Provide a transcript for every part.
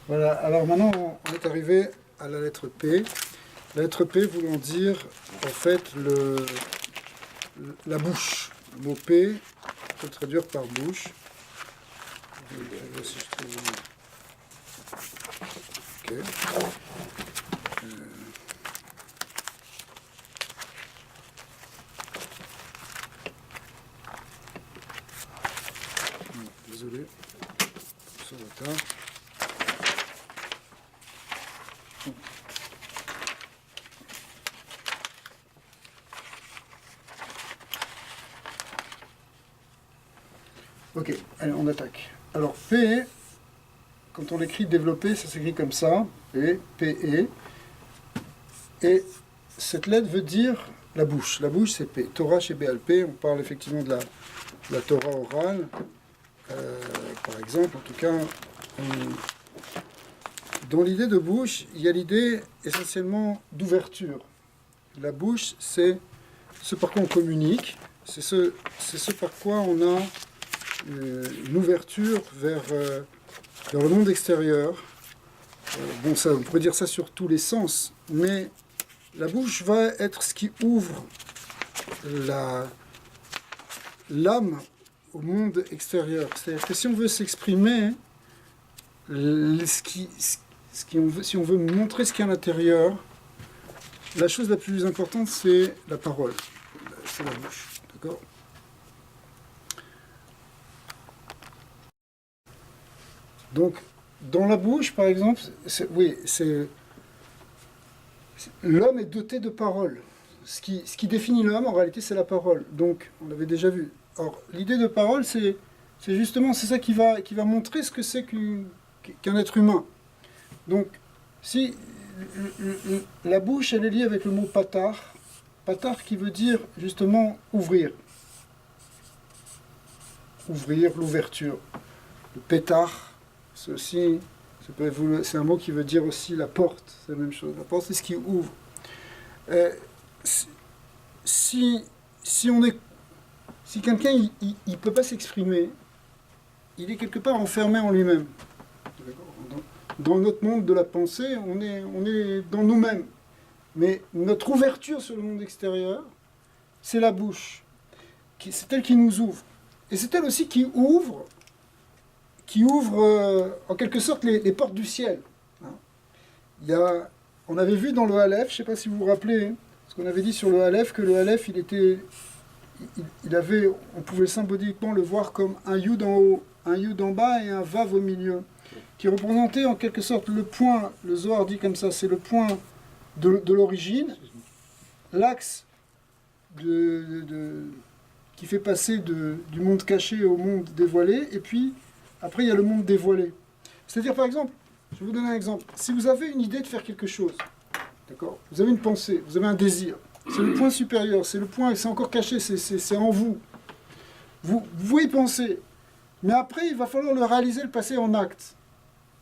Voilà, alors maintenant on est arrivé à la lettre P. La lettre P voulant dire en fait la bouche. Le mot P, on peut le traduire par bouche. Je vais vérifier si je trouve une- Ok. Désolé pour ce retard. Ok, allez, on attaque. Alors, P, quand on l'écrit développé, ça s'écrit comme ça, P, P-E. Et cette lettre veut dire la bouche. La bouche, c'est P. Torah chez BLP, on parle effectivement de la Torah orale, par exemple. En tout cas, dans l'idée de bouche, il y a l'idée essentiellement d'ouverture. La bouche, c'est ce par quoi on communique, c'est ce par quoi on a une ouverture vers le monde extérieur. Bon, ça, on pourrait dire ça sur tous les sens, mais la bouche va être ce qui ouvre l'âme au monde extérieur. C'est-à-dire que si on veut s'exprimer, si on veut montrer ce qu'il y a à l'intérieur, la chose la plus importante, c'est la parole, c'est la bouche. D'accord ? Donc, dans la bouche, par exemple, l'homme est doté de parole. Ce qui définit l'homme, en réalité, c'est la parole. Donc, on l'avait déjà vu. Or, l'idée de parole, c'est justement, c'est ça qui va montrer ce que c'est qu'un être humain. Donc, si la bouche, elle est liée avec le mot patar, patar qui veut dire justement ouvrir. Ouvrir, l'ouverture. Le pétard, c'est un mot qui veut dire aussi la porte, c'est la même chose. La porte, c'est ce qui ouvre. Si quelqu'un il peut pas s'exprimer, il est quelque part enfermé en lui-même. Dans notre monde de la pensée, on est dans nous-mêmes. Mais notre ouverture sur le monde extérieur, c'est la bouche. C'est elle qui nous ouvre. Et c'est elle aussi qui ouvre en quelque sorte les portes du ciel. On avait vu dans le Aleph, je ne sais pas si vous vous rappelez, ce qu'on avait dit sur le Aleph, que le Aleph, on pouvait symboliquement le voir comme un Yud en haut, un Yud en bas et un Vav au milieu, qui représentait en quelque sorte le point, le Zohar dit comme ça, c'est le point de l'origine, l'axe qui fait passer du monde caché au monde dévoilé, et puis après il y a le monde dévoilé. C'est-à-dire par exemple, je vais vous donner un exemple, si vous avez une idée de faire quelque chose, d'accord, vous avez une pensée, vous avez un désir, c'est le point supérieur, c'est le point, c'est encore caché, c'est en vous. Vous y pensez, mais après il va falloir le réaliser, le passer en acte.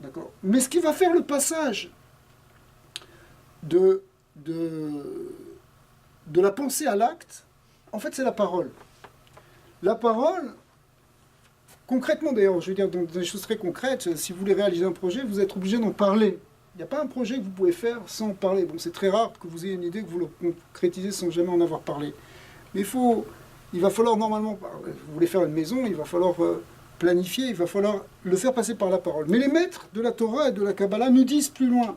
D'accord. Mais ce qui va faire le passage de la pensée à l'acte, en fait, c'est la parole. La parole, concrètement d'ailleurs, je veux dire dans des choses très concrètes, si vous voulez réaliser un projet, vous êtes obligé d'en parler. Il n'y a pas un projet que vous pouvez faire sans parler. Bon, c'est très rare que vous ayez une idée, que vous le concrétisez sans jamais en avoir parlé. Mais il va falloir normalement, vous voulez faire une maison, il va falloir planifier, il va falloir le faire passer par la parole. Mais les maîtres de la Torah et de la Kabbalah nous disent plus loin.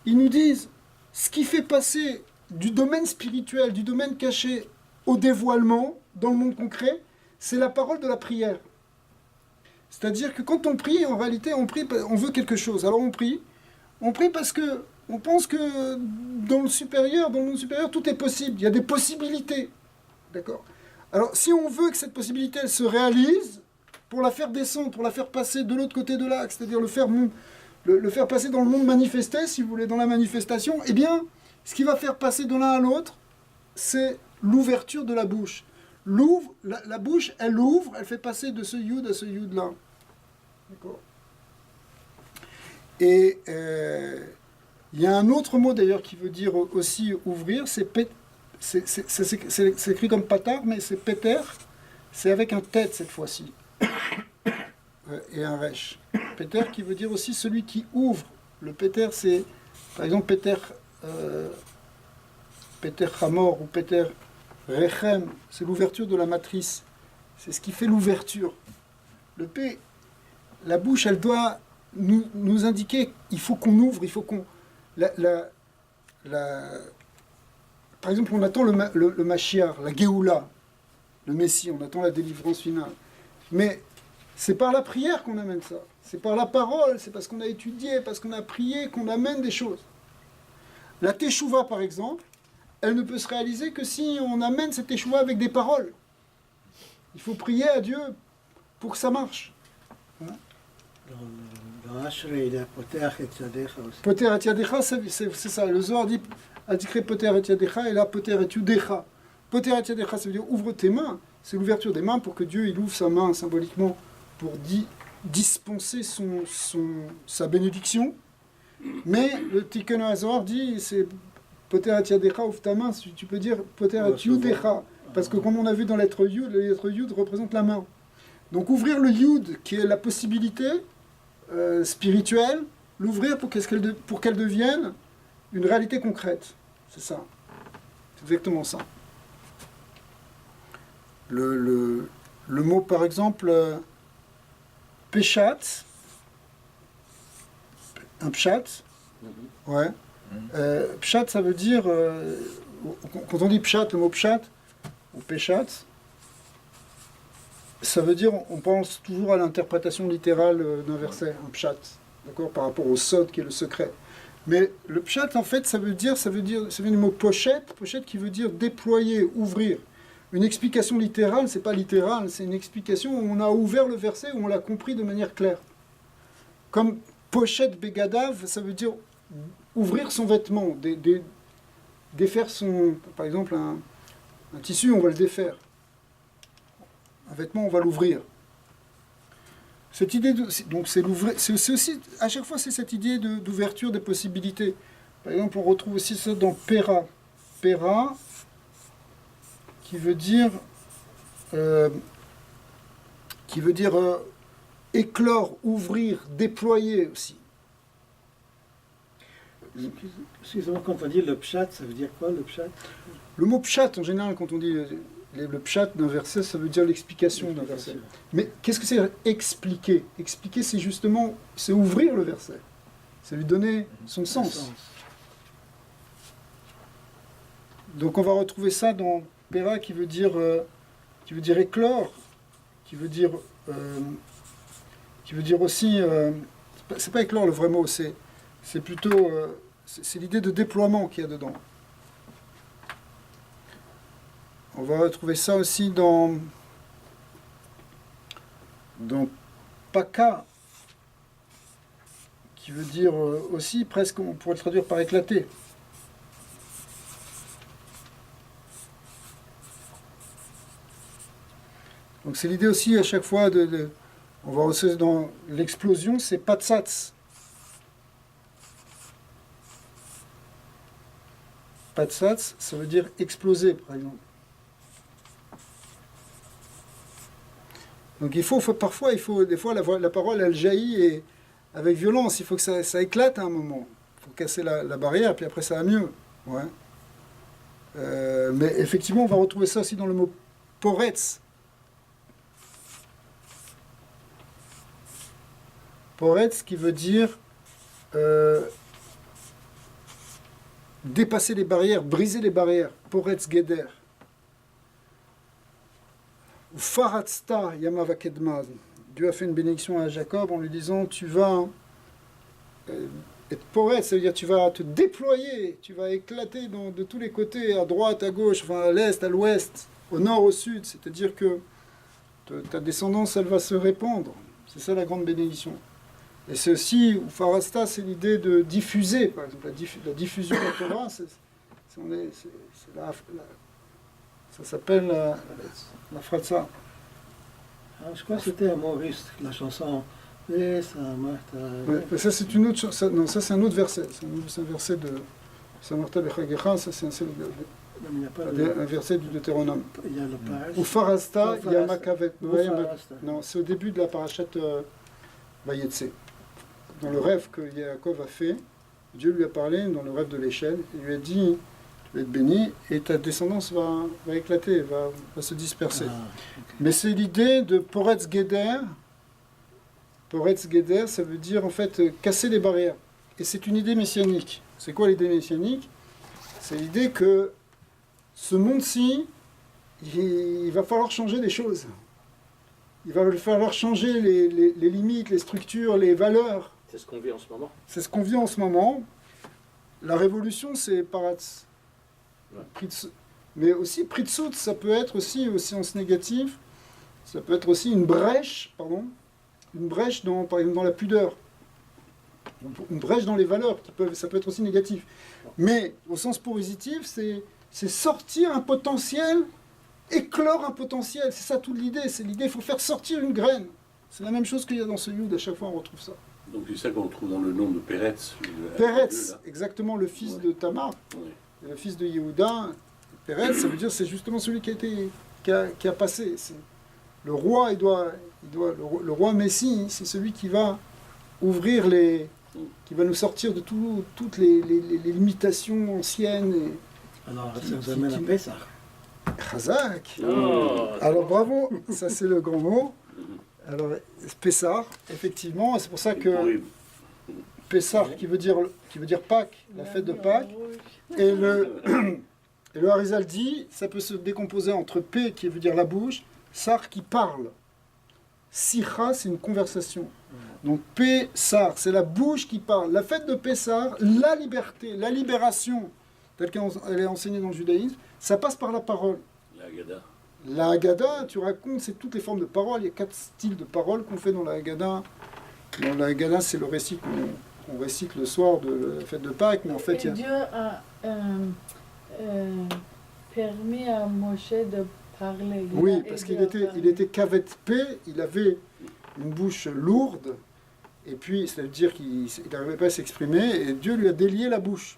Ils nous disent, ce qui fait passer du domaine spirituel, du domaine caché, au dévoilement, dans le monde concret, c'est la parole de la prière. C'est-à-dire que quand on prie, en réalité, on veut quelque chose. Alors on prie parce que on pense que dans le monde supérieur, tout est possible. Il y a des possibilités. D'accord ? Alors si on veut que cette possibilité elle se réalise, pour la faire descendre, pour la faire passer de l'autre côté de l'axe, c'est-à-dire le faire passer dans le monde manifesté, si vous voulez, dans la manifestation, eh bien, ce qui va faire passer de l'un à l'autre, c'est l'ouverture de la bouche. La bouche, elle ouvre, elle fait passer de ce yud à ce yud-là. D'accord ? Et il y a un autre mot d'ailleurs qui veut dire aussi ouvrir, c'est écrit comme patar, mais c'est péter, c'est avec un tête cette fois-ci. Et un resh. Peter qui veut dire aussi celui qui ouvre. Le Peter, c'est, par exemple, Peter Hamor ou Peter Rechem, c'est l'ouverture de la matrice. C'est ce qui fait l'ouverture. Le P, la bouche, elle doit nous indiquer, il faut qu'on ouvre, il faut qu'on... Par exemple, on attend le Mashiach, la Géoula, le Messie, on attend la délivrance finale. Mais c'est par la prière qu'on amène ça. C'est par la parole, c'est parce qu'on a étudié, parce qu'on a prié qu'on amène des choses. La Teshuvah, par exemple, elle ne peut se réaliser que si on amène cette Teshuvah avec des paroles. Il faut prier à Dieu pour que ça marche. Poter et Yadecha, c'est ça. Le Zohar dit Adikre Poter et Yadecha, et là Poter et Yudecha. Poter et Yadecha, ça veut dire ouvre tes mains. C'est l'ouverture des mains pour que Dieu il ouvre sa main symboliquement pour dispenser sa bénédiction. Mais le Tikkun HaZohar dit c'est Poter et Yadecha, ouvre ta main. Tu peux dire Poter et Yudecha. Parce que comme on a vu dans la lettre Yud représente la main. Donc ouvrir le Yud, qui est la possibilité spirituelle, l'ouvrir pour qu'elle devienne une réalité concrète. C'est ça. C'est exactement ça. Le mot, par exemple, Peshat, un Pshat, ouais. Pshat, ça veut dire, quand on dit Pshat, le mot Pshat, ou Peshat, ça veut dire, on pense toujours à l'interprétation littérale d'un verset, un pshat, d'accord, par rapport au sod qui est le secret. Mais le pshat, en fait, ça vient du mot pochette qui veut dire déployer, ouvrir. Une explication littérale, c'est pas littéral, c'est une explication où on a ouvert le verset, où on l'a compris de manière claire. Comme pochette begadav, ça veut dire ouvrir son vêtement, défaire son, par exemple, un tissu, on va le défaire. Un vêtement, on va l'ouvrir. Cette idée donc c'est l'ouvrir, c'est aussi, à chaque fois, c'est cette idée d'ouverture des possibilités. Par exemple, on retrouve aussi ça dans Pera. Pera, qui veut dire éclore, ouvrir, déployer aussi. Excusez-moi, quand on dit le pshat, ça veut dire quoi le pshat? Le mot pshat, en général, quand on dit le pshat d'un verset, ça veut dire l'explication d'un verset. Mais qu'est-ce que c'est expliquer? Expliquer, c'est justement, c'est ouvrir le verset. C'est lui donner son sens. Donc on va retrouver ça dans Pera qui veut dire éclore, qui veut dire aussi, c'est pas éclore le vrai mot, c'est plutôt, c'est l'idée de déploiement qu'il y a dedans. On va retrouver ça aussi dans Paka, qui veut dire aussi, presque, on pourrait le traduire par éclater. Donc c'est l'idée aussi à chaque fois on va aussi dans l'explosion, c'est patsats. Patsats, ça veut dire exploser, par exemple. Donc parfois, des fois la parole elle jaillit avec violence, il faut que ça éclate à un moment. Il faut casser la barrière, puis après ça va mieux. Ouais. Mais effectivement, on va retrouver ça aussi dans le mot poretz. Poretz qui veut dire dépasser les barrières, briser les barrières. Poretz geder. Faratzta Yamava Kedmaz. Dieu a fait une bénédiction à Jacob en lui disant tu vas être poète, ça veut dire tu vas te déployer, tu vas éclater de tous les côtés, à droite, à gauche, enfin à l'est, à l'ouest, au nord, au sud. C'est-à-dire que ta descendance, elle va se répandre. C'est ça la grande bénédiction. Et c'est aussi, Farasta, c'est l'idée de diffuser, par exemple, la diffusion de la Torah, ça s'appelle la fratza. Je crois que c'était à Maurice, la chanson. Ouais, ça c'est une autre chanson. Non, ça c'est un autre verset. C'est un verset de Samarta Bechagecha, ça c'est un verset du Deutéronome. Il y a le parashat. Ou Farasta, Yamakavet. Non, c'est au début de la parashat Vayetse. dans le rêve que Yaakov a fait, Dieu lui a parlé dans le rêve de l'échelle, il lui a dit, tu vas être béni et ta descendance va éclater, va se disperser. Mais c'est l'idée de Poretz Geder. Poretz Geder, ça veut dire en fait casser les barrières. Et c'est une idée messianique. C'est quoi l'idée messianique? C'est l'idée que ce monde-ci, il va falloir changer des choses. Il va falloir changer les limites, les structures, les valeurs. C'est ce qu'on vit en ce moment. C'est ce qu'on vit en ce moment. La révolution, c'est Paratz. Ouais. Mais aussi, Pritsout, ça peut être aussi, au sens négatif, ça peut être aussi une brèche, dans, par exemple, dans la pudeur. Une brèche dans les valeurs, ça peut être aussi négatif. Mais au sens positif, c'est sortir un potentiel, éclore un potentiel. C'est ça toute l'idée. C'est l'idée, il faut faire sortir une graine. C'est la même chose qu'il y a dans ce Yud, à chaque fois on retrouve ça. Donc c'est ça qu'on trouve dans le nom de Péretz. Péretz, exactement, le fils de Tamar, le fils de Yehuda. Péretz, ça veut dire c'est justement celui qui a passé. Le roi, le roi Messie, c'est celui qui va ouvrir qui va nous sortir de toutes les limitations anciennes. Alors, ça nous amène à Pessah. Chazak. Oh, Alors bravo, ça c'est le grand mot. Alors Pessah, effectivement, c'est pour ça que Pessah qui veut dire Pâques, la fête de Pâques, et le Harizal dit, ça peut se décomposer entre P qui veut dire la bouche, Sar qui parle. Sicha, c'est une conversation. Donc Pessah, c'est la bouche qui parle. La fête de Pessah, la liberté, la libération, telle qu'elle est enseignée dans le judaïsme, ça passe par la parole. La Haggadah. La Haggadah, tu racontes, c'est toutes les formes de parole. Il y a 4 styles de parole qu'on fait dans la Haggadah. Dans la Haggadah, c'est le récit qu'on récite le soir de la fête de Pâques, mais en fait, il y a... Dieu a permis à Moshe de parler. Oui, parce qu'il était Kavet P, il avait une bouche lourde, et puis, ça veut dire qu'il n'arrivait pas à s'exprimer, et Dieu lui a délié la bouche.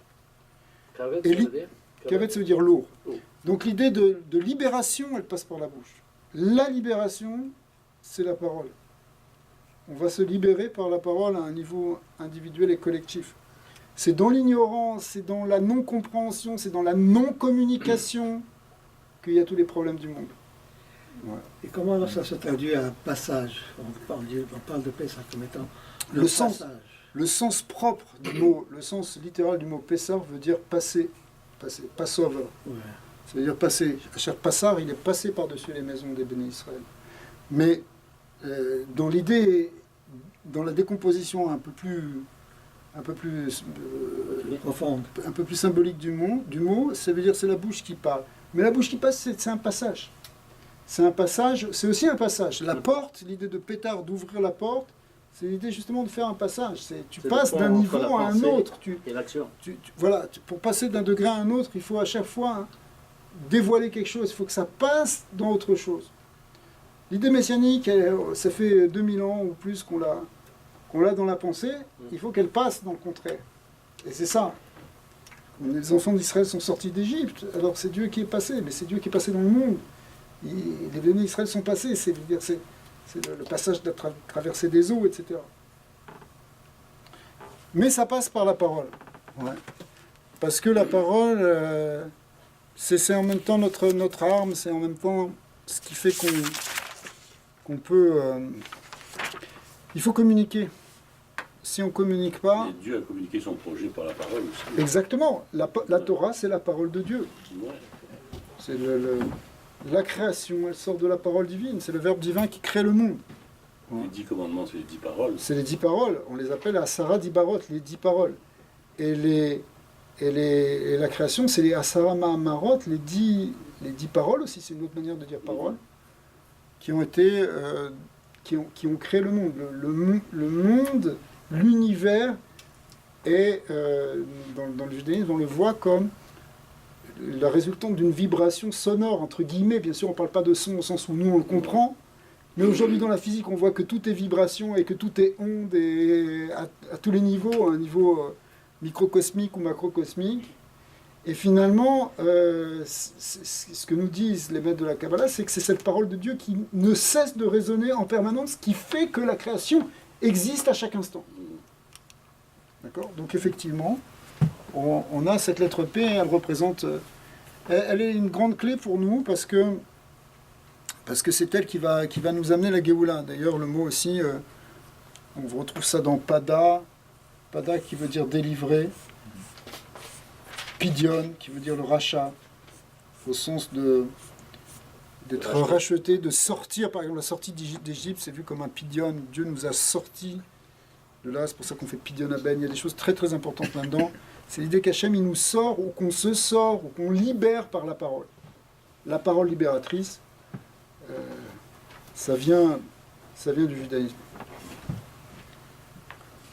Kavet, Et ça veut dire Kavet, ça veut dire lourd. Lourd. Donc l'idée de libération, elle passe par la bouche. La libération, c'est la parole. On va se libérer par la parole à un niveau individuel et collectif. C'est dans l'ignorance, c'est dans la non-compréhension, c'est dans la non-communication qu'il y a tous les problèmes du monde. Voilà. Et comment alors ça se traduit à un passage? On parle de Pessah comme étant Le sens. passage. Le sens propre du mot, le sens littéral du mot Pessah veut dire passer, Passover. Ouais. Ça veut dire passer. Chaque passar, il est passé par-dessus les maisons des bénis Israël. Mais dans l'idée, dans la décomposition un peu plus Profonde. un peu plus symbolique du mot, ça veut dire c'est la bouche qui parle. Mais la bouche qui passe, c'est un passage. C'est un passage, c'est aussi un passage. La porte, l'idée de pétard, d'ouvrir la porte, c'est l'idée justement de faire un passage. Tu C'est passes le pont d'un entre niveau la à un pensée autre. Et l'action. Voilà, pour passer d'un degré à un autre, il faut à chaque fois dévoiler quelque chose. Il faut que ça passe dans autre chose. L'idée messianique, ça fait 2000 ans ou plus qu'on l'a dans la pensée. Il faut qu'elle passe dans le contraire. Et c'est ça. Les enfants d'Israël sont sortis d'Égypte. Alors c'est Dieu qui est passé, mais c'est Dieu qui est passé dans le monde. Les bénis d'Israël sont passés. C'est le passage de traverser des eaux, etc. Mais ça passe par la parole. Ouais. Parce que la parole, c'est en même temps notre arme, c'est en même temps ce qui fait qu'on peut... il faut communiquer. Si on ne communique pas... Et Dieu a communiqué son projet par la parole aussi. Exactement. La Torah, c'est la parole de Dieu. Ouais. C'est la création, elle sort de la parole divine. C'est le Verbe divin qui crée le monde. Les 10 commandements, c'est les 10 paroles. C'est les 10 paroles. On les appelle Asara Dibarot, les 10 paroles. Et la création, c'est les Asara Ma'amarot, les 10 paroles aussi, c'est une autre manière de dire parole, qui ont été, qui ont créé le monde. Le monde, l'univers est, dans le judaïsme, on le voit comme la résultante d'une vibration sonore, entre guillemets. Bien sûr, on ne parle pas de son au sens où nous, on le comprend. Mais aujourd'hui, dans la physique, on voit que tout est vibration et que tout est onde et à tous les niveaux, à un niveau microcosmique ou macrocosmique. Et finalement, ce que nous disent les maîtres de la Kabbalah, c'est que c'est cette parole de Dieu qui ne cesse de résonner en permanence, qui fait que la création existe à chaque instant. D'accord? Donc effectivement, on a cette lettre P, elle représente... elle est une grande clé pour nous parce que c'est elle qui va nous amener la Géoula. D'ailleurs, le mot aussi, on retrouve ça dans Pada, Pada qui veut dire délivrer, Pidion qui veut dire le rachat, au sens d'être racheté, de sortir. Par exemple, la sortie d'Égypte, c'est vu comme un Pidion. Dieu nous a sortis de là, c'est pour ça qu'on fait Pidion à Ben. Il y a des choses très très importantes là-dedans. C'est l'idée qu'Hachem, il nous sort, ou qu'on se sort, ou qu'on libère par la parole. La parole libératrice, ça vient du judaïsme.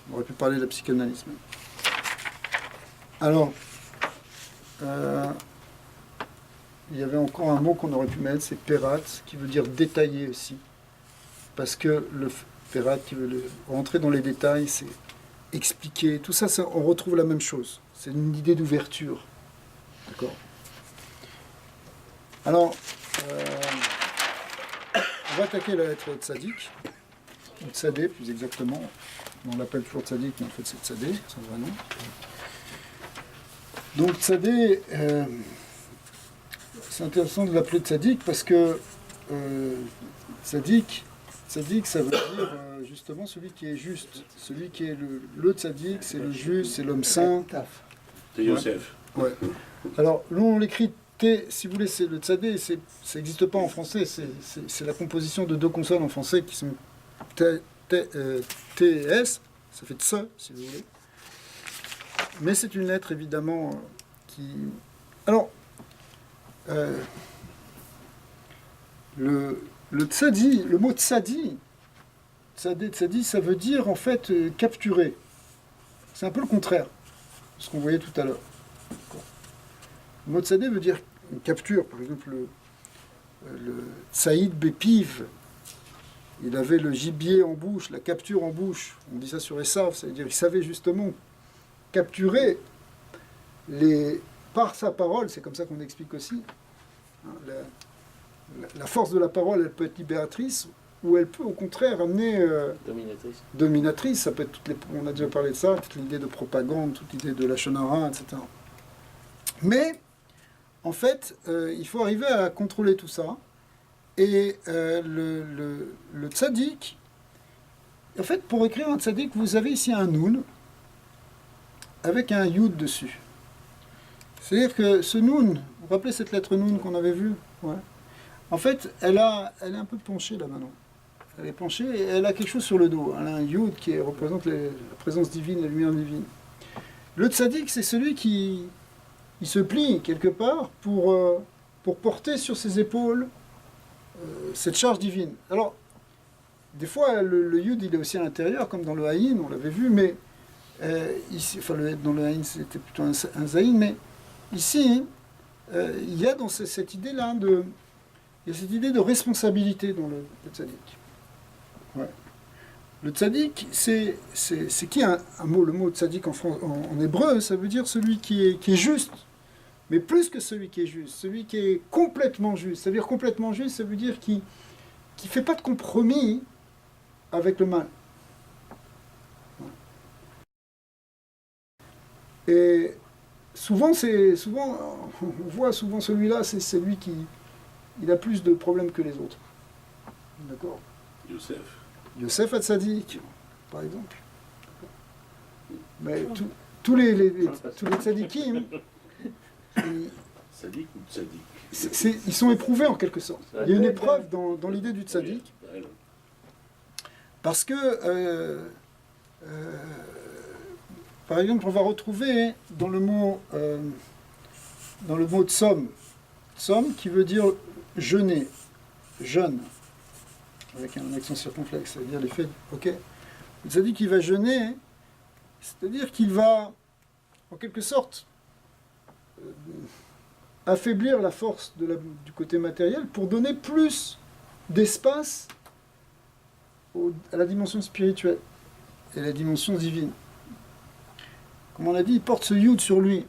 On aurait pu parler de la psychanalyse. Alors, il y avait encore un mot qu'on aurait pu mettre, c'est perat, qui veut dire détailler aussi. Parce que le perat, qui veut rentrer dans les détails, c'est expliquer. Tout ça, on retrouve la même chose. C'est une idée d'ouverture. D'accord? Alors, on va attaquer la lettre Tzadik, ou Tzadé plus exactement. On l'appelle toujours Tzadik, mais en fait c'est Tzadé, c'est son vrai nom. Donc Tzadé, c'est intéressant de l'appeler Tzadik parce que Tzadik, ça veut dire justement celui qui est juste. Celui qui est le Tzadik, c'est le juste, c'est l'homme saint. C'est Yosef. Ouais. Alors, nous on l'écrit T, si vous voulez, c'est le Tzadé, ça n'existe pas en français, c'est la composition de deux consonnes en français qui sont T-S, ça fait tse, si vous voulez. Mais c'est une lettre, évidemment, qui... Alors, le tzadi, le mot tzadi, tzadi, ça veut dire, en fait, capturer. C'est un peu le contraire de ce qu'on voyait tout à l'heure. Le mot tzadi veut dire capture. Par exemple, le Saïd Bépiv, il avait le gibier en bouche, la capture en bouche. On dit ça sur Esav, ça veut dire qu'il savait justement capturer par sa parole, c'est comme ça qu'on explique aussi. La force de la parole, elle peut être libératrice, ou elle peut au contraire amener... dominatrice. Ça peut être on a déjà parlé de ça, toute l'idée de propagande, toute l'idée de la shonara, etc. Mais, en fait, il faut arriver à contrôler tout ça. Et le tzaddik, en fait, pour écrire un tzaddik, vous avez ici un noun avec un yud dessus. C'est-à-dire que ce noun, vous vous rappelez cette lettre noun qu'on avait vue? Ouais. En fait, elle est un peu penchée là maintenant. Elle est penchée et elle a quelque chose sur le dos. Elle a un yud qui représente la présence divine, la lumière divine. Le tzaddik, c'est celui qui se plie quelque part pour porter sur ses épaules cette charge divine. Alors, des fois, le yud, il est aussi à l'intérieur, comme dans le haïn, on l'avait vu, mais ici, enfin, dans le haïn, c'était plutôt un zaïn, mais ici, il y a dans cette idée-là il y a cette idée de responsabilité dans le tzaddik. Ouais. Le tzaddik, c'est qui un mot? Le mot tzaddik en hébreu, ça veut dire celui qui est juste. Mais plus que celui qui est juste, celui qui est complètement juste. Ça veut dire complètement juste, ça veut dire qui ne fait pas de compromis avec le mal. Et souvent, on voit souvent celui-là, c'est celui qui il a plus de problèmes que les autres. D'accord? Yosef Hatzadik, par exemple. Mais tous les tzadikim, Tzadik ou tzadik? ils sont éprouvés en quelque sorte. Il y a une épreuve dans l'idée du tzadik. Parce que, par exemple, on va retrouver dans le mot tsom, tsom qui veut dire jeûner, jeûne, avec un accent circonflexe, c'est-à-dire l'effet, ok. Le tzadik qui va jeûner, c'est-à-dire qu'il va, en quelque sorte, affaiblir la force du côté matériel pour donner plus d'espace à la dimension spirituelle et la dimension divine. Comme on l'a dit, il porte ce yud sur lui.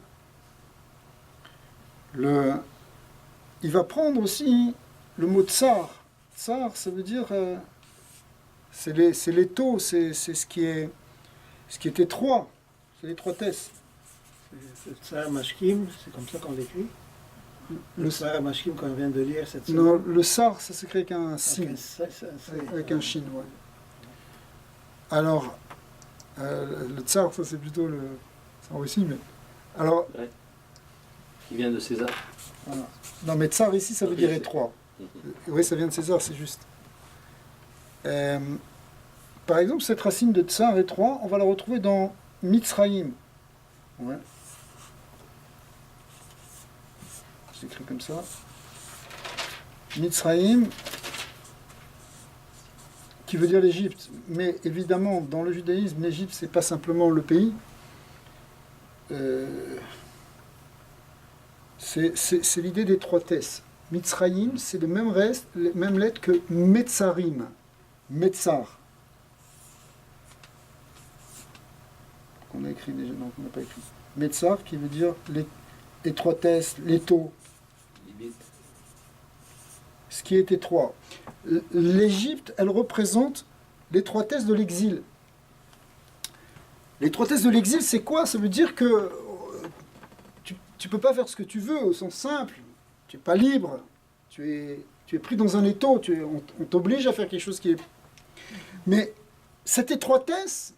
Il va prendre aussi le mot tsar. Tsar, ça veut dire c'est l'étau, c'est ce qui est étroit. C'est l'étroitesse. C'est le Tsar Mashkim, c'est comme ça qu'on l'écrit. Le Tsar Mashkim qu'on vient de lire cette semaine. Non, le sar, ça s'écrit avec un Avec sin, un- avec un shin, ouais. Alors, le tsar, ça c'est plutôt le... C'est en Russie, mais... Alors, Qui vient de César. voilà. Non, mais tsar ici, ça veut Ok, dire c'est- étroit. Oui, ça vient de César, c'est juste. Par exemple, cette racine de tsar étroit, on va la retrouver dans Mitzrayim. Ouais. C'est écrit comme ça. Mitzrayim, qui veut dire l'Égypte. Mais évidemment, dans le judaïsme, l'Égypte, c'est pas simplement le pays. C'est l'idée d'étroitesse. Mitzrayim, c'est le même reste, les mêmes lettres que Metzarim. Metzar. Qu'on a écrit déjà, non, qu'on n'a pas écrit. Metzar, qui veut dire l'étroitesse, l'étau, Limite. ce qui est étroit. L'Égypte, elle représente l'étroitesse de l'exil. L'étroitesse de l'exil, c'est quoi? Ça veut dire que tu ne peux pas faire ce que tu veux au sens simple. Tu n'es pas libre. Tu es pris dans un étau. On t'oblige à faire quelque chose qui est... Mais cette étroitesse,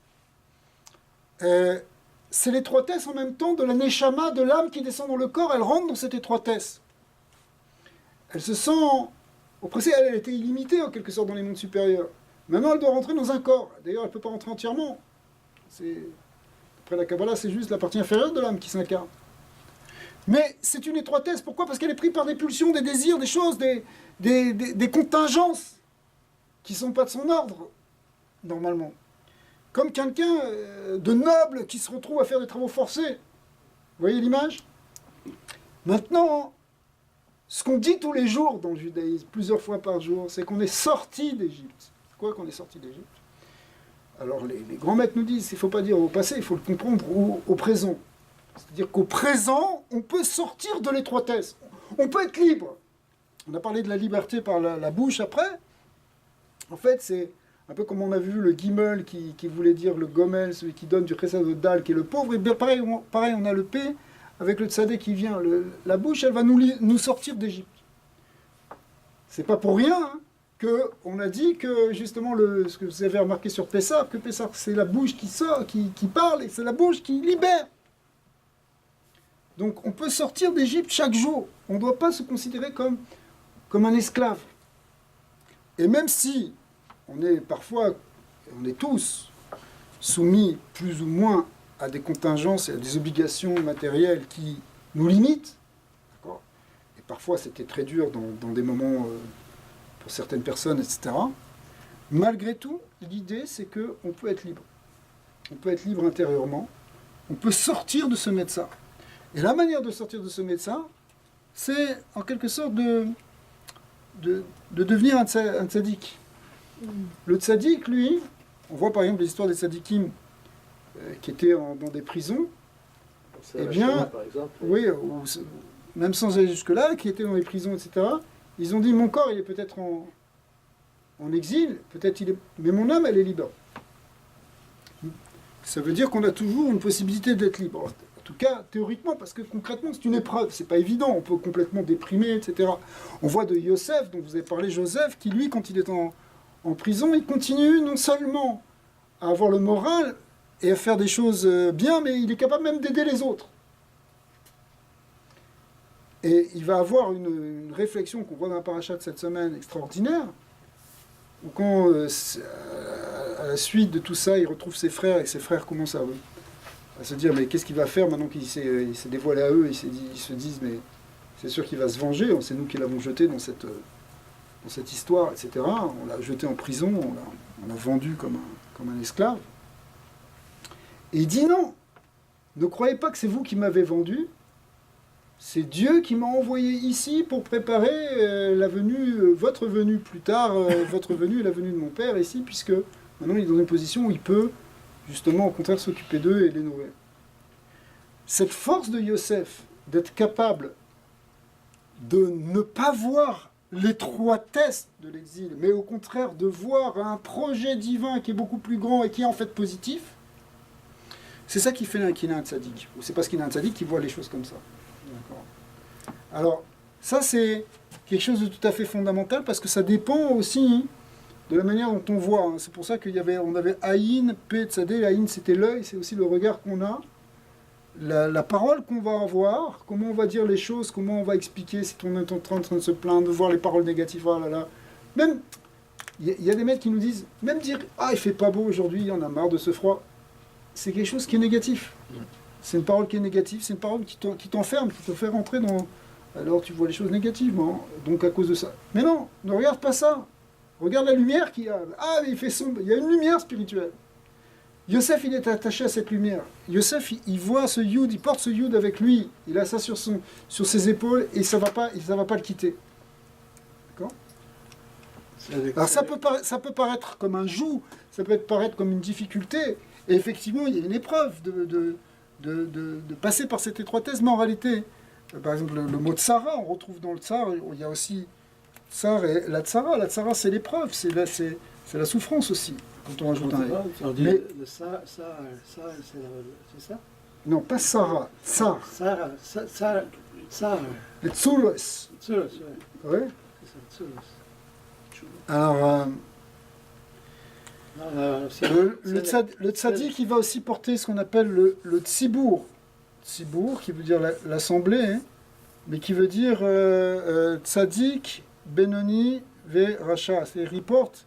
c'est l'étroitesse en même temps de la neshama, de l'âme qui descend dans le corps. Elle rentre dans cette étroitesse. Elle se sent oppressée. Elle était illimitée en quelque sorte dans les mondes supérieurs. Maintenant, elle doit rentrer dans un corps. D'ailleurs, elle ne peut pas rentrer entièrement. Après la Kabbalah, c'est juste la partie inférieure de l'âme qui s'incarne. Mais c'est une étroitesse. Pourquoi? Parce qu'elle est prise par des pulsions, des désirs, des choses, des contingences qui ne sont pas de son ordre, normalement. Comme quelqu'un de noble qui se retrouve à faire des travaux forcés. Vous voyez l'image? Maintenant, ce qu'on dit tous les jours dans le judaïsme, plusieurs fois par jour, c'est qu'on est sorti d'Égypte. C'est quoi qu'on est sorti d'Égypte? Alors les grands maîtres nous disent, il ne faut pas dire au passé, il faut le comprendre au présent. C'est-à-dire qu'au présent, on peut sortir de l'étroitesse. On peut être libre. On a parlé de la liberté par la bouche après. En fait, c'est un peu comme on a vu le gimel qui voulait dire le gomel, celui qui donne du chesed au dal, qui est le pauvre. Et bien pareil, on a le p avec le tzadé qui vient. La bouche, elle va nous sortir d'Égypte. C'est pas pour rien hein, qu'on a dit que justement, ce que vous avez remarqué sur Pessah, que Pessah, c'est la bouche qui sort, qui parle, et c'est la bouche qui libère. Donc on peut sortir d'Égypte chaque jour. On ne doit pas se considérer comme un esclave. Et même si on est tous soumis plus ou moins à des contingences et à des obligations matérielles qui nous limitent, d'accord? Et parfois c'était très dur dans des moments pour certaines personnes, etc. Malgré tout, l'idée c'est qu'on peut être libre. On peut être libre intérieurement. On peut sortir de ce médecin. Et la manière de sortir de ce médecin, c'est en quelque sorte de devenir un tzaddik. Le tzaddik, lui, on voit par exemple l'histoire des tzaddikim qui étaient dans des prisons. Eh bien, par exemple. oui, même sans aller jusque-là, qui étaient dans les prisons, etc. Ils ont dit, mon corps, il est peut-être en exil, peut-être mais mon âme, elle est libre. Ça veut dire qu'on a toujours une possibilité d'être libre. En tout cas, théoriquement, parce que concrètement, c'est une épreuve. C'est pas évident. On peut complètement déprimer, etc. On voit de Yosef, dont vous avez parlé, Joseph, qui lui, quand il est en prison, il continue non seulement à avoir le moral et à faire des choses bien, mais il est capable même d'aider les autres. Et il va avoir une réflexion qu'on voit dans la paracha de cette semaine extraordinaire, où quand, à la suite de tout ça, il retrouve ses frères, et ses frères commencent à se dire, mais qu'est-ce qu'il va faire maintenant qu'il s'est dévoilé à eux? Ils se disent, mais c'est sûr qu'il va se venger, c'est nous qui l'avons jeté dans cette histoire, etc. On l'a jeté en prison, on l'a vendu comme un esclave. Et il dit non, ne croyez pas que c'est vous qui m'avez vendu, c'est Dieu qui m'a envoyé ici pour préparer votre venue plus tard, votre venue et la venue de mon père ici, puisque maintenant il est dans une position où il peut justement au contraire s'occuper d'eux et les nourrir. Cette force de Yosef d'être capable de ne pas voir l'étroitesse de l'exil, mais au contraire de voir un projet divin qui est beaucoup plus grand et qui est en fait positif, C'est ça qui fait qu'il a un tzaddik. Ou c'est parce qu'il a un tzaddik qu'il voit les choses comme ça. D'accord. Alors, ça c'est quelque chose de tout à fait fondamental parce que ça dépend aussi de la manière dont on voit. C'est pour ça on avait Aïn, P, Tzadé. Aïn c'était l'œil, c'est aussi le regard qu'on a. La parole qu'on va avoir, comment on va dire les choses, comment on va expliquer si on est en train de se plaindre, de voir les paroles négatives, oh là là. Même, il y a des mecs qui nous disent, même dire « Ah, il fait pas beau aujourd'hui, il y en a marre de ce froid », c'est quelque chose qui est négatif. C'est une parole qui est négative, c'est une parole qui t'enferme, qui te fait rentrer dans... Alors tu vois les choses négativement, donc à cause de ça. Mais non, ne regarde pas ça. Regarde la lumière qu'il y a. Ah, mais il fait sombre, il y a une lumière spirituelle. Yosef, il est attaché à cette lumière. Yosef, il voit ce yud, il porte ce yud avec lui. Il a ça sur ses épaules et ça va pas le quitter. D'accord ? Alors ça peut paraître comme un joug, ça peut paraître comme une difficulté. Et effectivement, il y a une épreuve de passer par cette étroitesse, mais en réalité, par exemple, le mot tsara, on retrouve dans le tsar, il y a aussi tsar et la tsara. La tsara, c'est l'épreuve, c'est la souffrance aussi. Quand on rajoute un on dit mais, le ça, c'est ça? Non, pas Sarah, Tsar. Ça. Le Tsulos. Tsulos, Oui. c'est ça, Tsulos. Alors, Non, le tzaddik, il va aussi porter ce qu'on appelle le tsibour. Tsibour, qui veut dire l'assemblée, hein, mais qui veut dire tzaddik, benoni, ve racha. C'est-à-dire, il porte,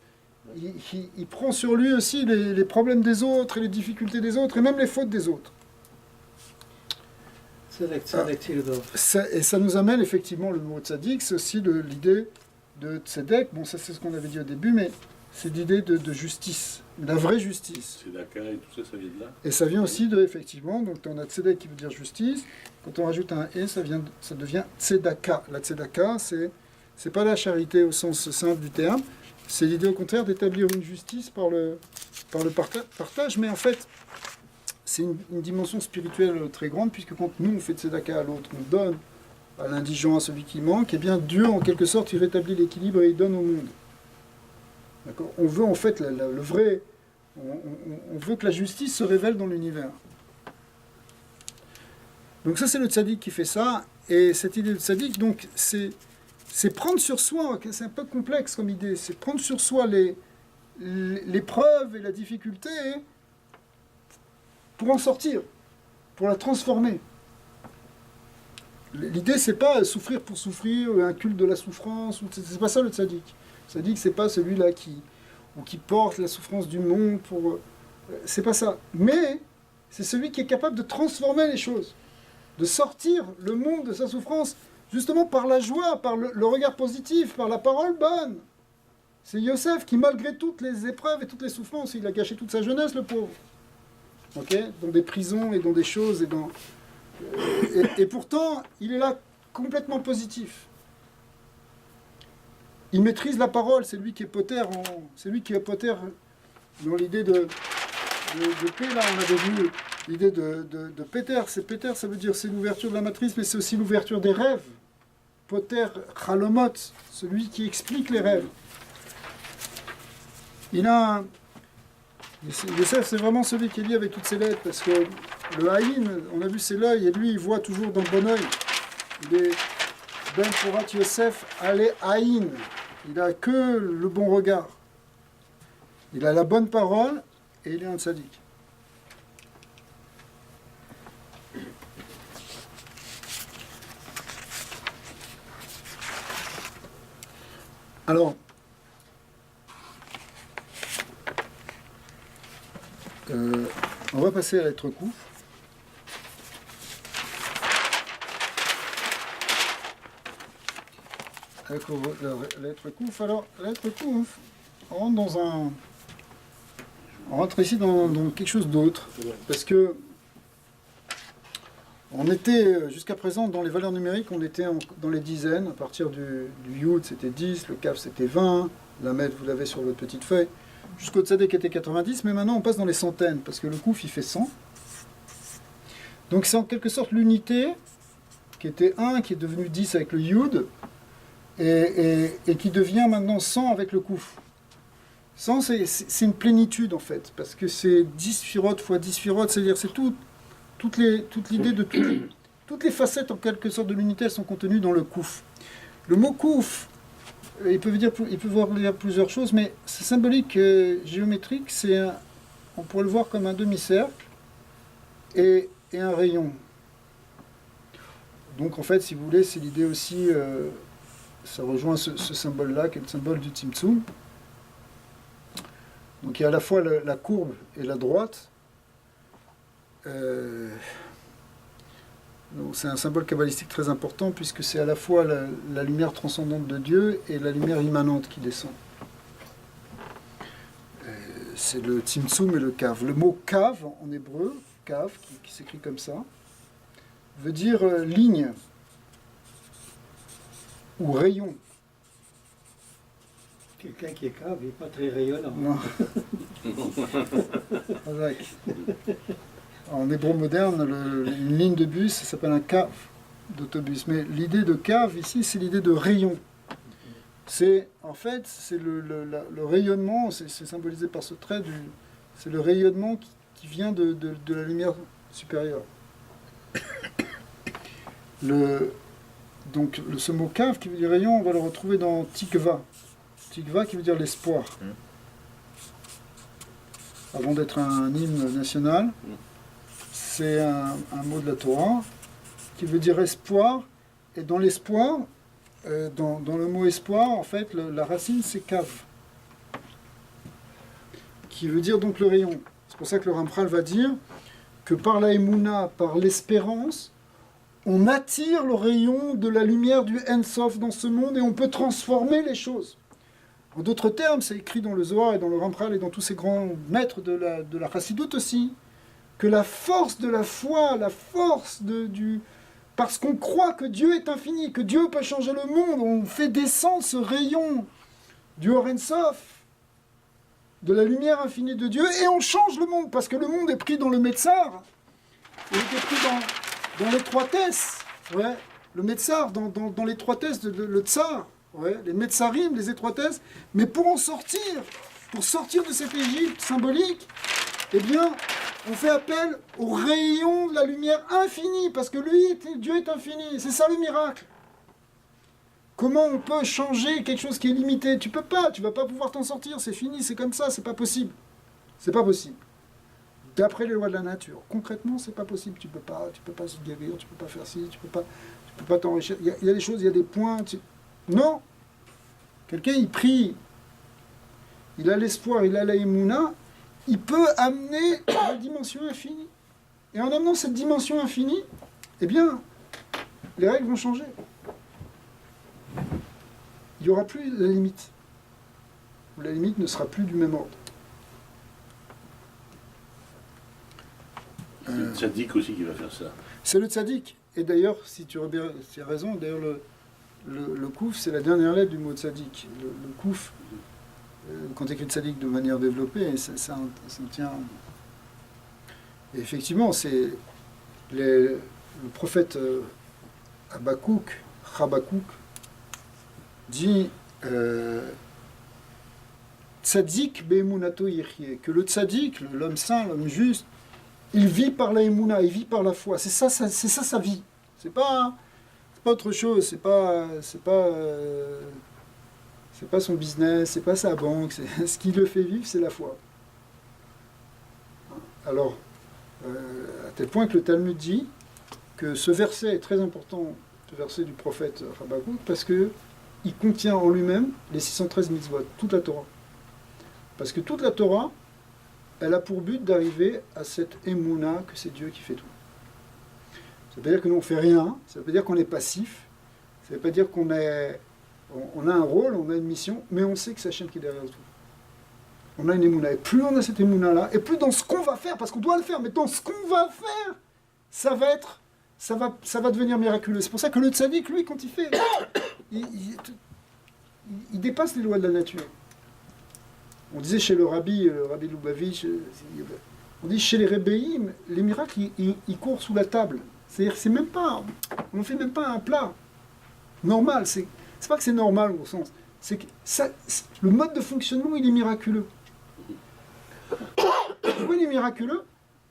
il prend sur lui aussi les problèmes des autres, et les difficultés des autres, et même les fautes des autres. Et ça nous amène effectivement, le mot tzaddik, c'est aussi l'idée de tzedek. Bon, ça c'est ce qu'on avait dit au début, mais c'est l'idée de justice, la vraie justice. Tzedaka et tout ça, ça vient de là. Et ça vient aussi effectivement, donc on a tzedek qui veut dire justice. Quand on rajoute un et, ça devient tzedaka. La tzedaka, c'est pas la charité au sens simple du terme, c'est l'idée au contraire d'établir une justice par le partage, mais en fait, c'est une dimension spirituelle très grande, puisque quand nous on fait tzedaka à l'autre, on donne à l'indigent, à celui qui manque, et bien Dieu, en quelque sorte, il rétablit l'équilibre et il donne au monde. D'accord ? On veut en fait le vrai, on veut que la justice se révèle dans l'univers. Donc ça c'est le tzaddik qui fait ça, et cette idée de tzaddik, donc c'est prendre sur soi, c'est un peu complexe comme idée, c'est prendre sur soi l'épreuve et la difficulté pour en sortir, pour la transformer. L'idée c'est pas souffrir pour souffrir, un culte de la souffrance, c'est pas ça le tzaddik. Le tzaddik c'est pas celui-là qui porte la souffrance du monde pour... C'est pas ça. Mais c'est celui qui est capable de transformer les choses, de sortir le monde de sa souffrance, justement par la joie, par le regard positif, par la parole bonne. C'est Yosef qui, malgré toutes les épreuves et toutes les souffrances, il a gâché toute sa jeunesse, le pauvre. Dans des prisons et dans des choses, et pourtant, il est là complètement positif. Il maîtrise la parole, c'est lui qui est poter, dans l'idée de paix, là on avait vu l'idée de Péter. C'est Péter, ça veut dire c'est l'ouverture de la matrice, mais c'est aussi l'ouverture des rêves. Poter, Chalomot, celui qui explique les rêves. Yosef, c'est vraiment celui qui est lié avec toutes ses lettres, parce que le Haïn, on a vu c'est l'œil, et lui il voit toujours dans le bon œil. Il est Ben Porat Yosef Ale Haïn. Il a que le bon regard. Il a la bonne parole et il est un tzaddik. Alors, on va passer à la lettre Kouf. La lettre Kouf. Alors, la lettre Kouf, on rentre ici dans quelque chose d'autre. Parce que on était, jusqu'à présent, dans les valeurs numériques, on était dans les dizaines. À partir du Yud, c'était 10, le Kaf, c'était 20, la Med, vous l'avez sur votre petite feuille. Jusqu'au Tzaddik était 90, mais maintenant on passe dans les centaines, parce que le Kouf, il fait 100. Donc c'est en quelque sorte l'unité, qui était 1, qui est devenu 10 avec le Yud, et qui devient maintenant 100 avec le Kouf. Sens, c'est une plénitude en fait, parce que c'est 10 sphirotes fois 10 sphirotes, c'est-à-dire c'est toute l'idée de toutes les facettes en quelque sorte de l'unité, elles sont contenues dans le kouf. Le mot kouf, il peut vouloir dire plusieurs choses, mais c'est symbolique géométrique, on pourrait le voir comme un demi-cercle et un rayon. Donc en fait, si vous voulez, c'est l'idée aussi, ça rejoint ce symbole-là, qui est le symbole du Tzimtzum. Donc il y a à la fois la courbe et la droite. Donc c'est un symbole kabbalistique très important, puisque c'est à la fois la lumière transcendante de Dieu et la lumière immanente qui descend. C'est le Tzimtzum et le Kav. Le mot Kav en hébreu, Kav, qui s'écrit comme ça, veut dire ligne ou rayon. Quelqu'un qui est cave, il n'est pas très rayonnant. Non. Avec. En hébreu moderne, une ligne de bus, ça s'appelle un cave d'autobus. Mais l'idée de cave ici, c'est l'idée de rayon. En fait, c'est le rayonnement, c'est symbolisé par ce trait, c'est le rayonnement qui vient de la lumière supérieure. Donc ce mot cave qui veut dire rayon, on va le retrouver dans Tikva. Tikva qui veut dire l'espoir. Avant d'être un hymne national, c'est un mot de la Torah qui veut dire espoir. Et dans l'espoir, dans le mot espoir, en fait, la racine c'est cave, qui veut dire donc le rayon. C'est pour ça que le Ramchal va dire que par la Emouna, par l'espérance, on attire le rayon de la lumière du Ensof dans ce monde et on peut transformer les choses. En d'autres termes, c'est écrit dans le Zohar et dans le Ramchal et dans tous ces grands maîtres de la Chassidoute aussi, que la force de la foi, la force parce qu'on croit que Dieu est infini, que Dieu peut changer le monde, on fait descendre ce rayon du Or Ensof, de la lumière infinie de Dieu, et on change le monde, parce que le monde est pris dans le Metzar, il est pris dans l'étroitesse, ouais, le Metzar, dans l'étroitesse le Tsar, ouais, les Metzarim, les étroitesses, mais pour sortir de cette Égypte symbolique, eh bien, on fait appel au rayon de la lumière infinie, parce que Dieu est infini, c'est ça le miracle. Comment on peut changer quelque chose qui est limité? Tu vas pas pouvoir t'en sortir, c'est fini, c'est comme ça, c'est pas possible. C'est pas possible. D'après les lois de la nature. Concrètement, c'est pas possible, tu peux pas se guérir, tu peux pas faire ci, tu peux pas t'enrichir. Il y a des choses, il y a des points. Non! Quelqu'un, il prie, il a l'espoir, il a la émouna, il peut amener la dimension infinie. Et en amenant cette dimension infinie, eh bien, les règles vont changer. Il n'y aura plus la limite. La limite ne sera plus du même ordre. C'est le tzaddik aussi qui va faire ça. C'est le tzaddik. Et d'ailleurs, si tu as raison, d'ailleurs, le kouf, c'est la dernière lettre du mot tzaddik. Le kouf, quand tu écris tzaddik de manière développée, ça tient. Et effectivement, c'est le prophète Habakkuk dit tzaddik be'emunato yichye, que le tzaddik, l'homme saint, l'homme juste, il vit par la émouna, il vit par la foi. C'est ça sa vie. C'est pas autre chose. C'est pas son business, c'est pas sa banque. Ce qui le fait vivre, c'est la foi. Alors, à tel point que le Talmud dit que ce verset est très important, ce verset du prophète Habakkuk, parce que il contient en lui-même les 613 mitzvot, toute la Torah. Parce que toute la Torah, elle a pour but d'arriver à cette émouna que c'est Dieu qui fait tout. Ça veut pas dire que nous on fait rien, ça veut pas dire qu'on est passif, ça veut pas dire qu'on a un rôle, on a une mission, mais on sait que c'est Hachem qui est derrière tout. On a une émouna, et plus on a cette émouna-là, et plus dans ce qu'on va faire, parce qu'on doit le faire, mais dans ce qu'on va faire, ça va devenir miraculeux. C'est pour ça que le tzaddik, lui, quand il fait, il dépasse les lois de la nature. On disait chez le rabbi Lubavitch, on dit chez les rébéim, les miracles, ils courent sous la table. C'est-à-dire, on ne fait même pas un plat normal. C'est pas que c'est normal au sens, C'est que le mode de fonctionnement, il est miraculeux. Pourquoi il est miraculeux?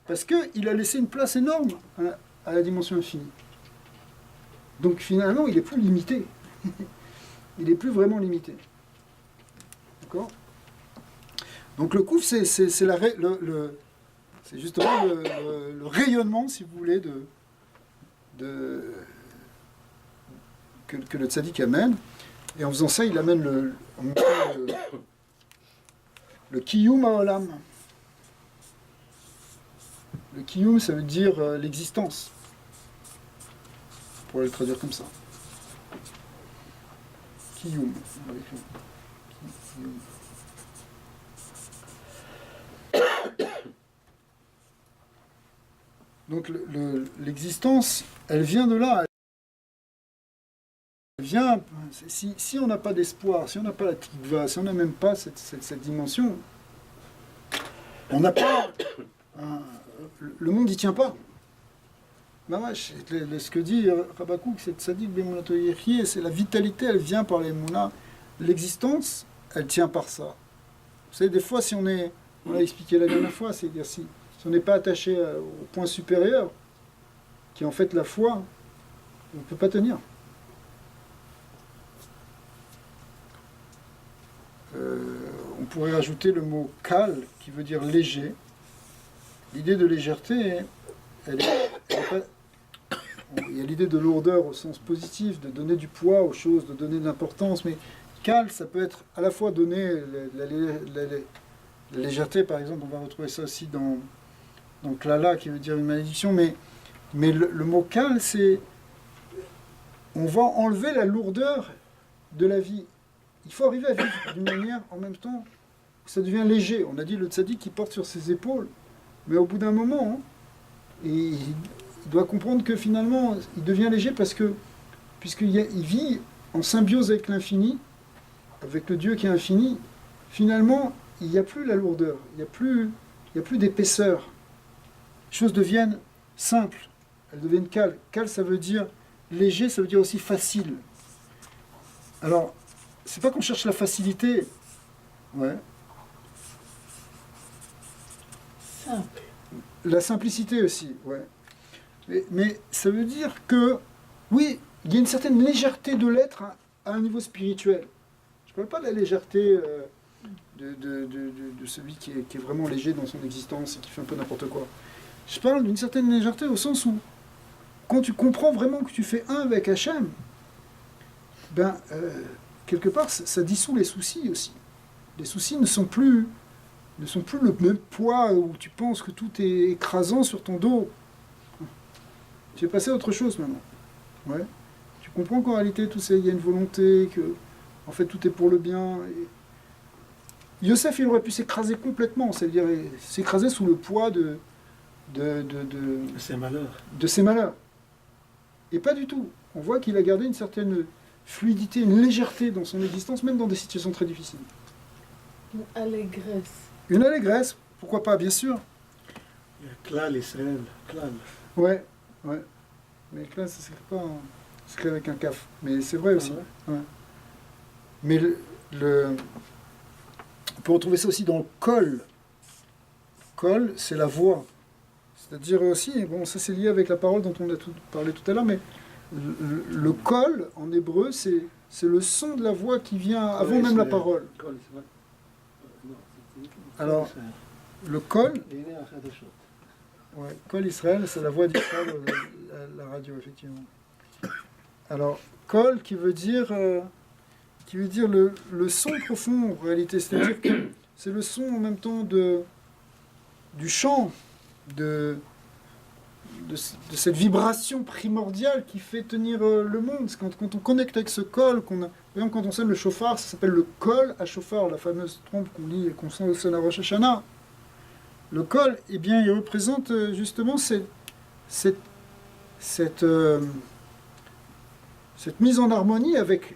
Parce qu'il a laissé une place énorme à la dimension infinie. Donc finalement, il n'est plus limité. Il n'est plus vraiment limité. D'accord? Donc le couf, c'est justement le rayonnement, si vous voulez, que le tzaddik amène. Et en faisant ça, il amène le kiyum ha'olam. Le kiyum, ça veut dire l'existence. On pourrait le traduire comme ça. Kiyum. Donc l'existence, elle vient de là. Elle vient, si on n'a pas d'espoir, si on n'a pas la tikva, si on n'a même pas cette dimension, on n'a pas... le monde n'y tient pas. Mamash, ce que dit Rabakouk, c'est Tzadik Bemunato Yechie, c'est la vitalité, elle vient par les Mouna. L'existence, elle tient par ça. Vous savez, des fois, si on l'a expliqué la dernière fois, c'est-à-dire si on n'est pas attaché au point supérieur, qui est en fait la foi, on ne peut pas tenir. On pourrait rajouter le mot kal, qui veut dire léger. L'idée de légèreté, il y a l'idée de lourdeur au sens positif, de donner du poids aux choses, de donner de l'importance, mais kal, ça peut être à la fois donner la légèreté, par exemple, on va retrouver ça aussi dans klala, qui veut dire une malédiction, mais le mot kal, c'est on va enlever la lourdeur de la vie. Il faut arriver à vivre d'une manière, en même temps, où ça devient léger. On a dit le tzaddik qui porte sur ses épaules, mais au bout d'un moment, il doit comprendre que finalement, il devient léger puisqu'il vit en symbiose avec l'infini, avec le Dieu qui est infini. Finalement, il n'y a plus la lourdeur, il n'y a plus d'épaisseur. Les choses deviennent simples, elles deviennent cales. Cal, ça veut dire léger, ça veut dire aussi facile. Alors, c'est pas qu'on cherche la facilité. Ouais. Simple. La simplicité aussi, ouais. Mais ça veut dire que, oui, il y a une certaine légèreté de l'être à un niveau spirituel. Je ne parle pas de la légèreté de celui qui est vraiment léger dans son existence et qui fait un peu n'importe quoi. Je parle d'une certaine légèreté au sens où, quand tu comprends vraiment que tu fais un avec Hachem, quelque part, ça dissout les soucis aussi. Les soucis ne sont plus le même poids où tu penses que tout est écrasant sur ton dos. Tu es passé à autre chose maintenant. Ouais. Tu comprends qu'en réalité, tout ça, il y a une volonté, que en fait, tout est pour le bien. Et Yosef, il aurait pu s'écraser complètement, c'est-à-dire s'écraser sous le poids de ses malheurs. De ses malheurs. Et pas du tout. On voit qu'il a gardé une certaine fluidité, une légèreté dans son existence, même dans des situations très difficiles. Une allégresse. Une allégresse, pourquoi pas, bien sûr. Il y a Klal Israël, Klal. Ouais. Mais là, ça s'écrit pas s'écrit avec un kaf. Mais c'est vrai aussi. Ah ouais. Ouais. Mais on peut retrouver ça aussi dans le kol. Kol, c'est la voix. C'est-à-dire aussi, bon, ça c'est lié avec la parole dont on a parlé tout à l'heure, mais le kol, en hébreu, c'est le son de la voix qui vient avant même la parole. Alors, le kol, ouais, kol Israël, c'est la voix d'Israël, la radio, effectivement. Alors, kol qui veut dire le son profond, en réalité. C'est-à-dire que c'est le son en même temps du chant, de cette vibration primordiale qui fait tenir le monde. Quand on connecte avec ce kol, par exemple, quand on sonne le chauffard, ça s'appelle le kol à chauffard, la fameuse trompe qu'on lit et qu'on sonne à Rosh Hashanah. Le kol, eh bien, il représente justement cette mise en harmonie avec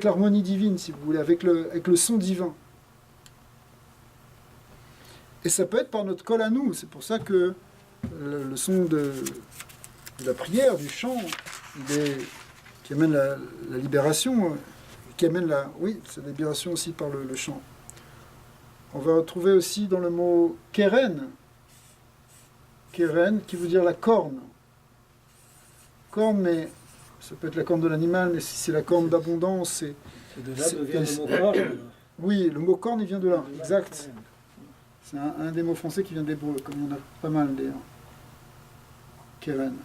l'harmonie divine, si vous voulez, avec le son divin. Et ça peut être par notre kol à nous. C'est pour ça que le son de la prière, du chant, qui amène la libération, qui amène la... Oui, c'est la libération aussi par le chant. On va retrouver aussi dans le mot keren, keren qui veut dire la corne. Corne, mais ça peut être la corne de l'animal, mais si c'est la corne d'abondance, c'est... C'est de là d'où vient le mot corps. alors. Oui, le mot corne, il vient de là, exact. C'est un des mots français qui vient d'hébreu, comme il y en a pas mal d'ailleurs. Keren.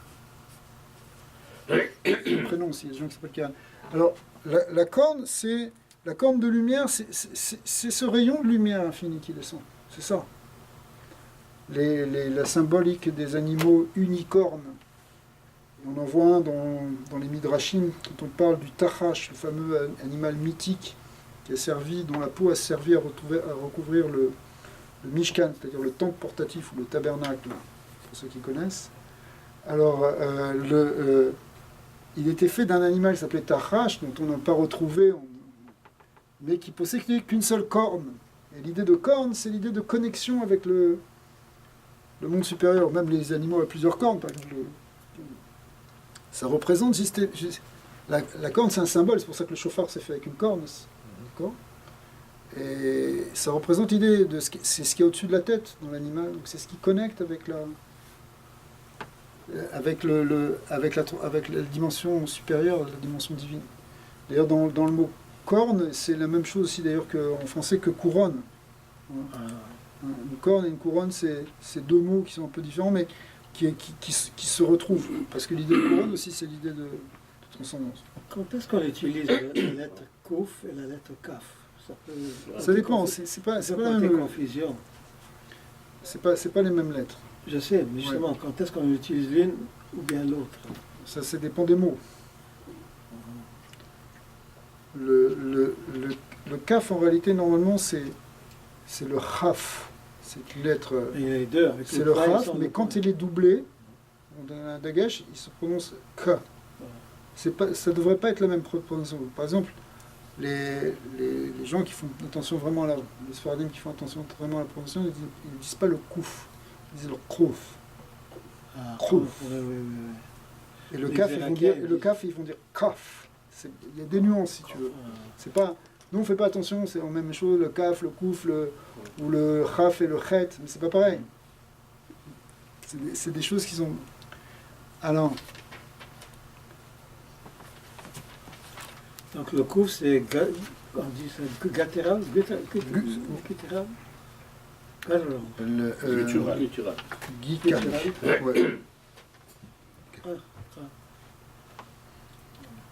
Le prénom aussi, il y a des gens qui s'appellent Keren. Alors, la corne, c'est... La corne de lumière, c'est ce rayon de lumière infini qui descend. C'est ça. La symbolique des animaux unicornes. On en voit un dans les Midrashim, quand on parle du Tachash, le fameux animal mythique qui a servi, dont la peau a servi à recouvrir le Mishkan, c'est-à-dire le temple portatif ou le tabernacle, pour ceux qui connaissent. Alors, il était fait d'un animal qui s'appelait Tachash, dont on n'a pas retrouvé, mais qui possédait qu'une seule corne. Et l'idée de corne, c'est l'idée de connexion avec le monde supérieur, même les animaux à plusieurs cornes, par exemple. Ça représente la corne, c'est un symbole, c'est pour ça que le chauffard s'est fait avec une corne. D'accord ? Et ça représente l'idée de c'est ce qui est au-dessus de la tête dans l'animal, donc c'est ce qui connecte avec la dimension supérieure, la dimension divine. D'ailleurs, dans le mot corne, c'est la même chose aussi d'ailleurs qu'en français que couronne. Une corne et une couronne, c'est deux mots qui sont un peu différents, mais qui se retrouvent. Parce que l'idée de couronne aussi, c'est l'idée de transcendance. Quand est-ce qu'on utilise la lettre Kouf et la lettre Kaf? Ça dépend, c'est pas la même confusion. C'est pas les mêmes lettres. Je sais, mais justement, quand est-ce qu'on utilise l'une ou bien l'autre? Ça dépend des mots. Le kaf, en réalité, normalement, c'est le chaf. C'est une lettre. Il y a les deux. Avec C'est le chaf, mais quand il est doublé, on donne un dagesh, il se prononce k. Ça ne devrait pas être la même prononciation. Par exemple, les gens qui font attention vraiment à les sfaradim qui font attention vraiment à la prononciation, ils ne disent pas le kouf, ils disent le krouf. Krouf. Et le kaf, ils vont dire kaf. Il y a des nuances, si tu veux. C'est pas, nous, on ne fait pas attention, c'est la même chose, le kaf, le kouf, ou le chaf et le chet, mais c'est pas pareil. C'est des choses qui sont... Alors... Donc le kouf, c'est... On dit ça... Gatéral? Gutéral? Guttural. Guical. Ouais.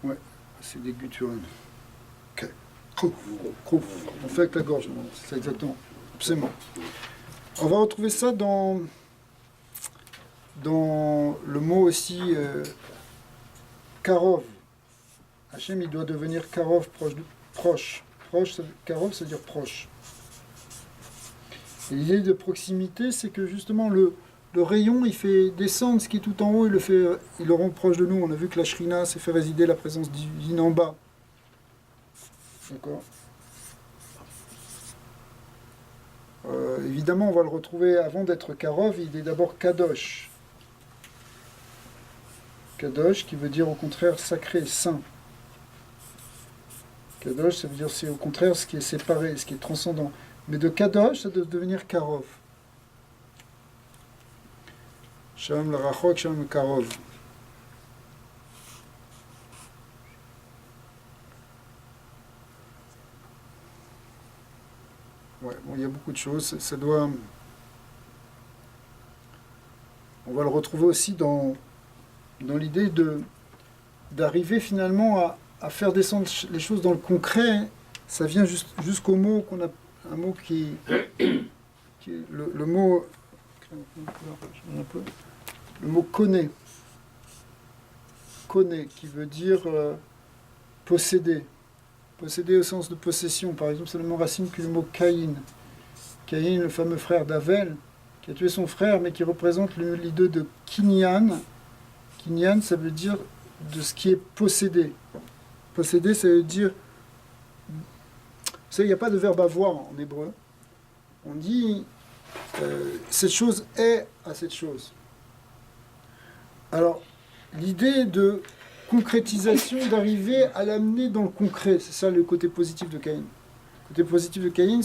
Ouais, c'est des gutturales. Ok. Krouf. On fait avec la gorge, c'est ça exactement. Absolument. On va retrouver ça dans le mot aussi karov. Hachem, il doit devenir karov, proche. Karov, ça veut dire proche. Et l'idée de proximité, c'est que justement le rayon, il fait descendre ce qui est tout en haut, il le rend proche de nous. On a vu que la Shrina s'est fait résider la présence divine en bas. D'accord. Évidemment, on va le retrouver avant d'être Karov, il est d'abord Kadosh. Kadosh, qui veut dire au contraire sacré, saint. Kadosh, ça veut dire c'est au contraire ce qui est séparé, ce qui est transcendant. Mais de Kadosh, ça doit devenir Karov. Shalom le Rachok, Shalom le Karov. Ouais, bon, il y a beaucoup de choses. Ça doit... On va le retrouver aussi dans l'idée d'arriver finalement à faire descendre les choses dans le concret. Ça vient jusqu'au mot qu'on a... Un mot qui le mot... Le mot connaît. Connaît, qui veut dire posséder. Posséder au sens de possession. Par exemple, c'est le même racine que le mot Caïn. Caïn, le fameux frère d'Avel, qui a tué son frère, mais qui représente l'idée de Kinyan. Kinyan, ça veut dire de ce qui est possédé. Posséder, ça veut dire... Vous savez, il n'y a pas de verbe avoir en hébreu. On dit cette chose est à cette chose. Alors, l'idée de concrétisation, d'arriver à l'amener dans le concret. C'est ça le côté positif de Caïn. Le côté positif de Caïn,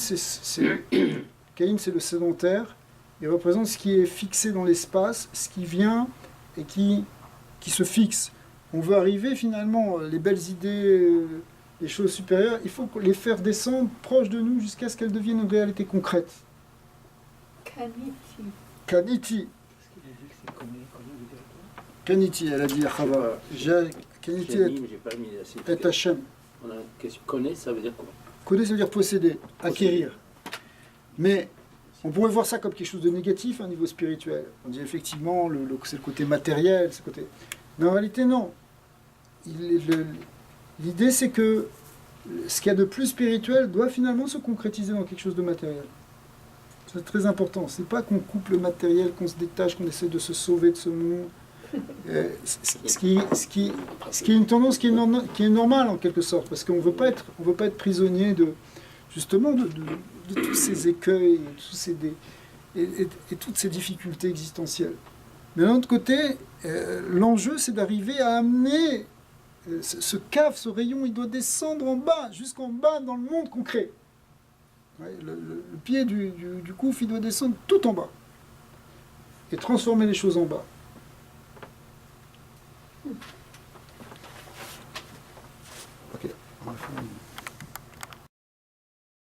Caïn, c'est le sédentaire. Il représente ce qui est fixé dans l'espace, ce qui vient et qui se fixe. On veut arriver finalement, les belles idées, les choses supérieures, il faut les faire descendre proche de nous jusqu'à ce qu'elles deviennent une réalité concrète. Kaniti. Kaniti. Qu'est-ce qu'il a dit que c'est connu du directeur? Kaniti, elle a dit à Chava. Kaniti J'ai mis, mais j'ai pas mis assez. est Hachem. On a une question. Connaît, ça veut dire quoi? Connaître, ça veut dire posséder, acquérir. Mais on pourrait voir ça comme quelque chose de négatif à un niveau spirituel. On dit effectivement, c'est le côté matériel, c'est le côté... Mais en réalité, non. L'idée, c'est que ce qu'il y a de plus spirituel doit finalement se concrétiser dans quelque chose de matériel. C'est très important. C'est pas qu'on coupe le matériel, qu'on se détache, qu'on essaie de se sauver de ce monde. Ce qui est une tendance qui est normale en quelque sorte, parce qu'on ne veut pas être prisonnier de tous ces écueils et toutes ces difficultés existentielles. Mais d'un autre côté, l'enjeu c'est d'arriver à amener ce cave, ce rayon, il doit descendre en bas, jusqu'en bas dans le monde concret. Ouais, le pied du couf, il doit descendre tout en bas et transformer les choses en bas.